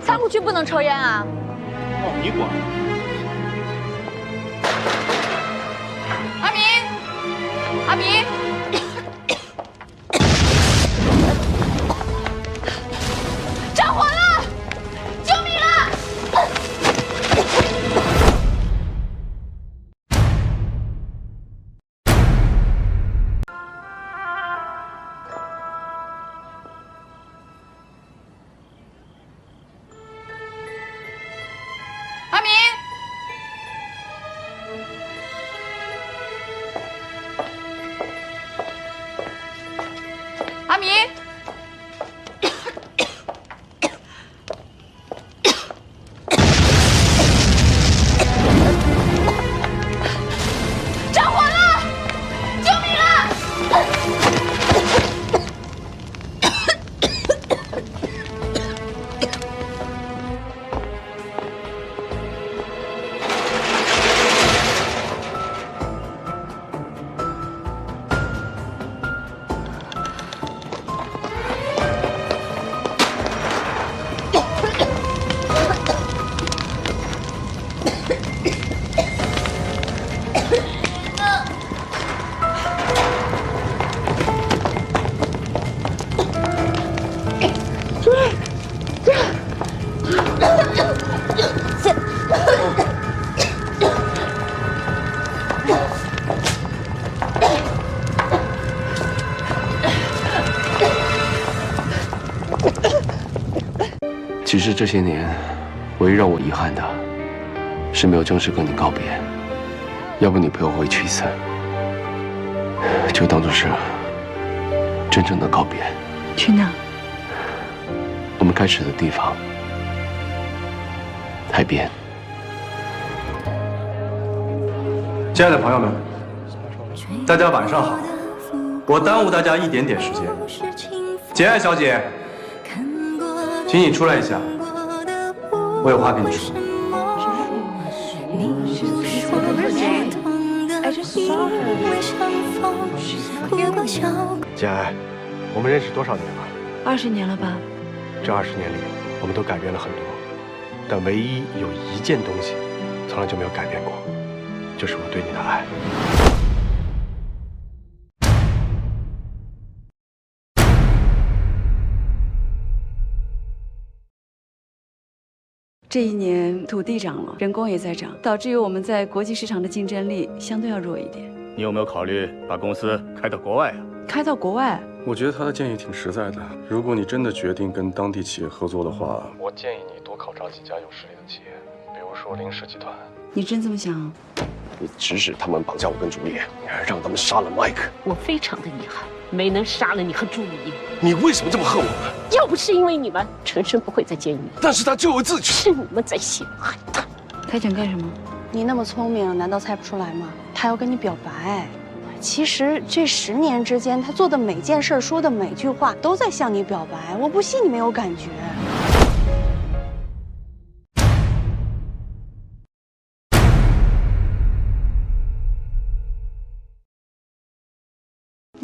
仓库区不能抽烟啊！哦，你管？阿明，阿明，着火了！救命啊！阿明，阿明，着火了！救命啊！其实这些年，唯一让我遗憾的，是没有正式跟你告别。要不你陪我回去一次，就当做是真正的告别。去哪？我们开始的地方，海边。亲爱的朋友们，大家晚上好。我耽误大家一点点时间。简爱小姐，请你出来一下，我有话跟你说。简爱，我们认识多少年了20年了吧？这20年里，我们都改变了很多，但唯一有一件东西，从来就没有改变过，就是我对你的爱。这一年土地涨了，人工也在涨，导致于我们在国际市场的竞争力相对要弱一点。你有没有考虑把公司开到国外啊？开到国外？我觉得他的建议挺实在的。如果你真的决定跟当地企业合作的话，我建议你多考察几家有实力的企业，比如说林氏集团。你真这么想？你指使他们绑架我跟朱丽叶，你还让他们杀了麦克。我非常的遗憾，没能杀了你和朱丽叶。你为什么这么恨我们？要不是因为你们，陈生不会在监狱。但是他咎由自取。是你们在陷害他。他想干什么？你那么聪明，难道猜不出来吗？他要跟你表白。其实这10年之间，他做的每件事、说的每句话，都在向你表白。我不信你没有感觉。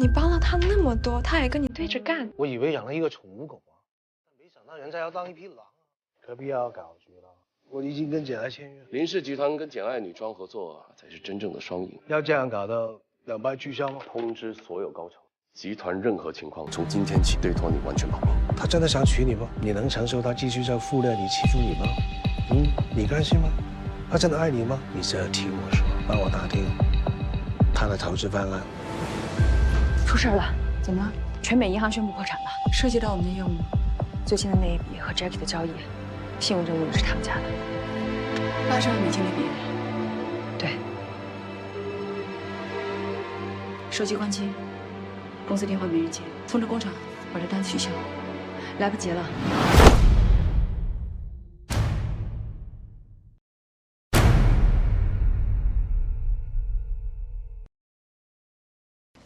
你帮了他那么多，他还跟你对着干。我以为养了一个宠物狗啊，但没想到人家要当一匹狼啊，何必要搞局了？我已经跟简爱签约了。林氏集团跟简爱女装合作，才是真正的双赢。要这样搞到两败俱伤吗？通知所有高层，集团任何情况从今天起对托你完全保密。他真的想娶你吗？你能承受他继续在负面里欺负你吗？你甘心吗？他真的爱你吗？你只要听我说，帮我打听他的投资方案。出事了，怎么了？全美银行宣布破产了。涉及到我们的业务吗？最新的那一笔和 Jackie 的交易，信用证明是他们家的。80万美金的笔。对。手机关机，公司电话没人接，通知工厂把这单取消，来不及了。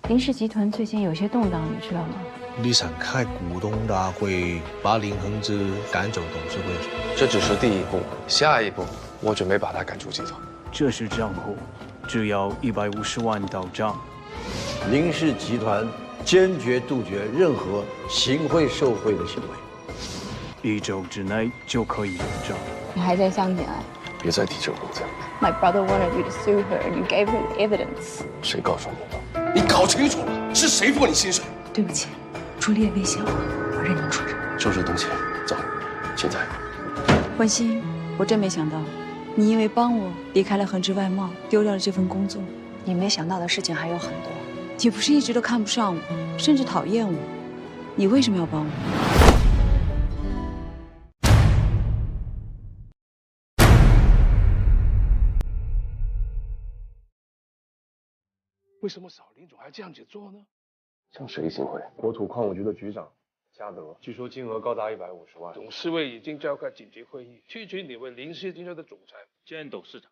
林氏集团最近有些动荡，你知道吗？你想开股东大会，把林恒之赶走董事会？这只是第一步，下一步我准备把他赶出集团。这是账户，只要150万到账。林氏集团坚决杜绝任何行贿受贿的行为。1周之内就可以有账。你还在相见爱？别再提这个名字。 My brother wanted you to sue her, and you gave her the evidence. 谁告诉你的？你搞清楚了，是谁付你薪水？对不起，朱丽叶威胁我认真处置。收拾东西，走。现在。欢欣，我真没想到，你因为帮我离开了恒之外贸，丢掉了这份工作。你没想到的事情还有很多。你不是一直都看不上我，甚至讨厌我？你为什么要帮我？ 为什么少林总还这样子做呢？向谁行贿？国土矿务局的局长嘉德，据说金额高达150万。董事会已经召开紧急会议，提取你为林氏经销的总裁兼董事长。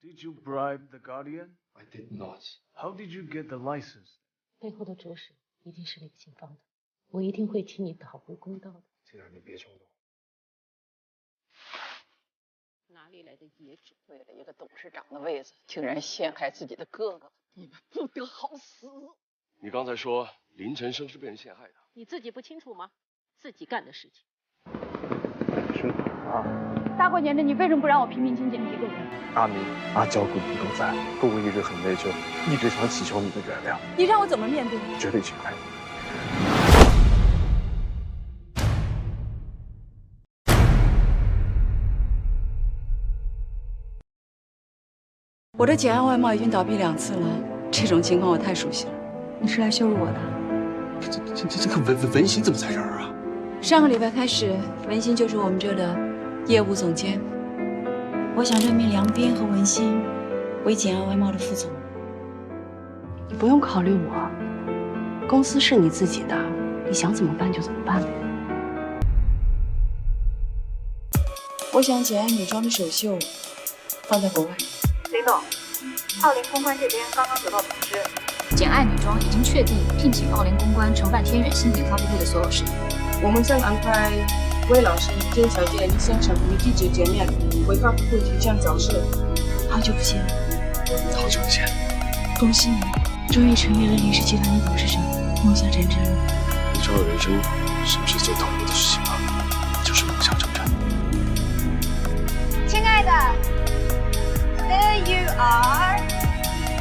Did you bribe the Guardian? I did not. How did you get the license? 背后的主使一定是李信芳的，我一定会替你讨回公道的。既然你别冲动。 哪里来的野种？为了一个董事长的位子，竟然陷害自己的哥哥，你们不得好死！你刚才说林晨生是被人陷害的，你自己不清楚吗？自己干的事情。是啊，大过年的，你为什么不让我平平静静一个人？阿明、阿娇姑姑都在，姑姑一直很内疚，一直想祈求你的原谅。你让我怎么面对？绝对请爱你。 我的简爱外贸已经倒闭2次了，这种情况我太熟悉了。你是来羞辱我的？这个文心怎么在这儿啊？上个礼拜开始，文心就是我们这的业务总监。我想任命梁斌和文心为简爱外贸的副总。你不用考虑我，公司是你自己的，你想怎么办就怎么办呗。我想简爱女装的首秀放在国外。 林总，奥林公关这边刚刚得到通知，简爱女装已经确定聘请奥林公关承办天远新品发布会的所有事宜。我们将安排魏老师、金小姐、李先生与记者见面，为发布会提前早设。好久不见，好久不见，恭喜你，终于成为了林氏集团的董事长，梦想成真了。你知道人生是不是最讨厌的事情吗？就是梦想成真。亲爱的。 There you are,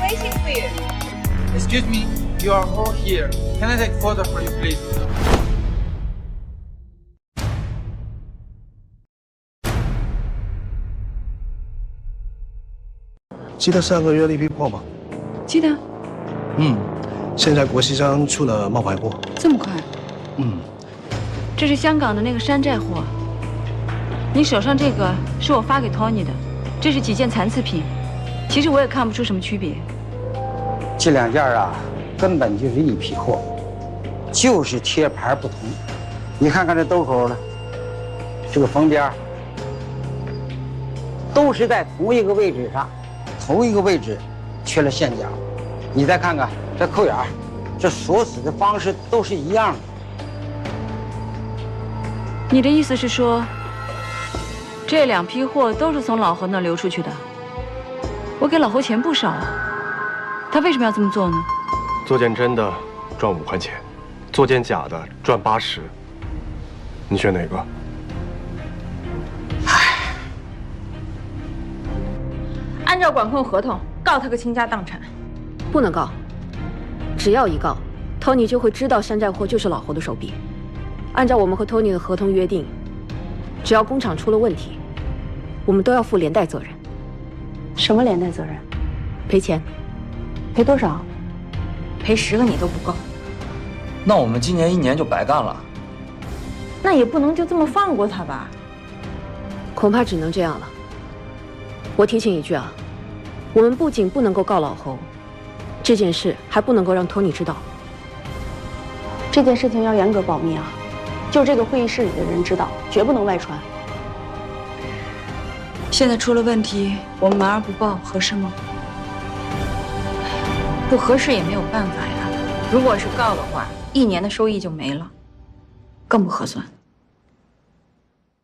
waiting for you. Excuse me, you are all here. Can I take photo for you, please? 记得上个月那批货吗？记得。现在国西商出了冒牌货。这么快？这是香港的那个山寨货。你手上这个是我发给 Tony 的。 这是几件残次品，其实我也看不出什么区别。这2件啊，根本就是一批货，就是贴牌不同。你看看这兜口了，这个封边，都是在同一个位置上，同一个位置缺了线角。你再看看这扣眼，这锁死的方式都是一样的。你的意思是说？ 这2批货都是从老侯那流出去的，我给老侯钱不少啊，他为什么要这么做呢？做件真的赚5块钱，做件假的赚80，你选哪个？按照管控合同，告他个倾家荡产。不能告，只要一告 ，Tony 就会知道山寨货就是老侯的手笔。按照我们和 Tony 的合同约定，只要工厂出了问题。 我们都要负连带责任。什么连带责任？赔钱。赔多少？赔10个你都不够。那我们今年1年就白干了。那也不能就这么放过他吧？恐怕只能这样了。我提醒一句啊，我们不仅不能够告老侯，这件事还不能够让 Tony 知道。这件事情要严格保密啊，就这个会议室里的人知道，绝不能外传。 现在出了问题，我们瞒而不报，合适吗？不合适也没有办法呀。如果是告的话，1年的收益就没了，更不合算。